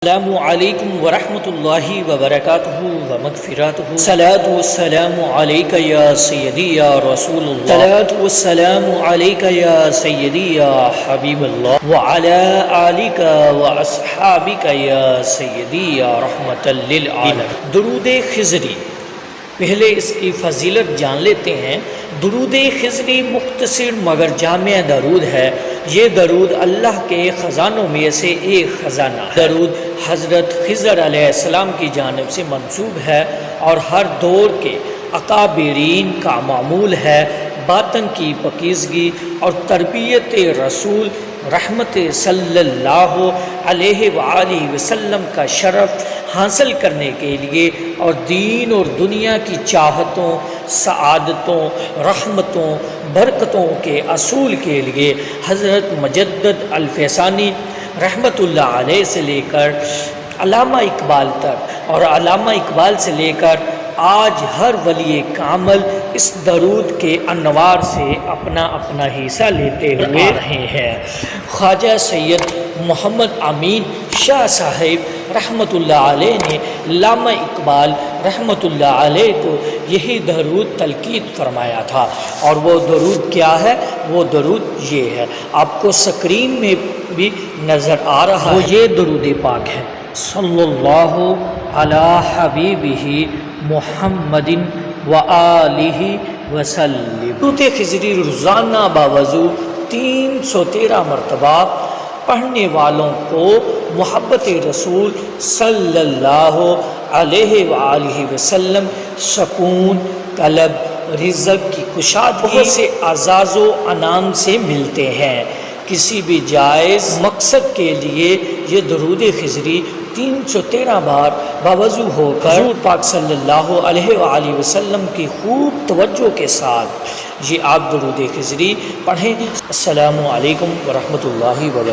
السلام علیکم ورحمۃ اللہ وبرکاتہ ومغفراتہ۔ الصلاۃ والسلام علیک یا سیدی یا رسول اللہ، الصلاۃ والسلام علیک یا سیدی یا حبیب اللہ، وعلی آلک واصحابک یا سیدی یا رحمۃ للعالمین۔ درود خضری، پہلے اس کی فضیلت جان لیتے ہیں۔ درود خضری مختصر مگر جامع درود ہے۔ یہ درود اللہ کے خزانوں میں سے ایک خزانہ ہے۔ درود حضرت خضر علیہ السلام کی جانب سے منسوب ہے اور ہر دور کے اکابرین کا معمول ہے۔ باطن کی پاکیزگی اور تربیت رسول رحمت صلی اللہ علیہ وآلہ وسلم کا شرف حاصل کرنے کے لیے اور دین اور دنیا کی چاہتوں، سعادتوں، رحمتوں، برکتوں کے اصول کے لیے حضرت مجدد الفیسانی رحمت اللہ علیہ سے لے کر علامہ اقبال تک اور علامہ اقبال سے لے کر آج ہر ولی کامل اس درود کے انوار سے اپنا اپنا حصہ لیتے ہوئے رہے ہیں۔ خواجہ سید محمد امین شاہ صاحب رحمۃ اللہ علیہ نے علامہ اقبال رحمۃ اللہ علیہ کو یہی درود تلقین فرمایا تھا، اور وہ درود کیا ہے؟ وہ درود یہ ہے، آپ کو سکرین میں بھی نظر آ رہا ہے۔ وہ یہ درود پاک ہے: صلی اللہ علی حبیبہ محمد وآلہ وسلم۔ درود خضری روزانہ باوضو 313 مرتبہ پڑھنے والوں کو محبت رسول صلی اللہ علیہ وآلہ وسلم سکون، طلب، رزق کی کشادگی سے اعزاز و انعام سے ملتے ہیں۔ کسی بھی جائز مقصد کے لیے یہ درود خضری 313 بار باوضو ہو کر حضور پاک صلی اللہ علیہ وآلہ وسلم کی خوب توجہ کے ساتھ یہ آپ درود خضری پڑھیں۔ السلام علیکم ورحمۃ اللہ وبرکاتہ۔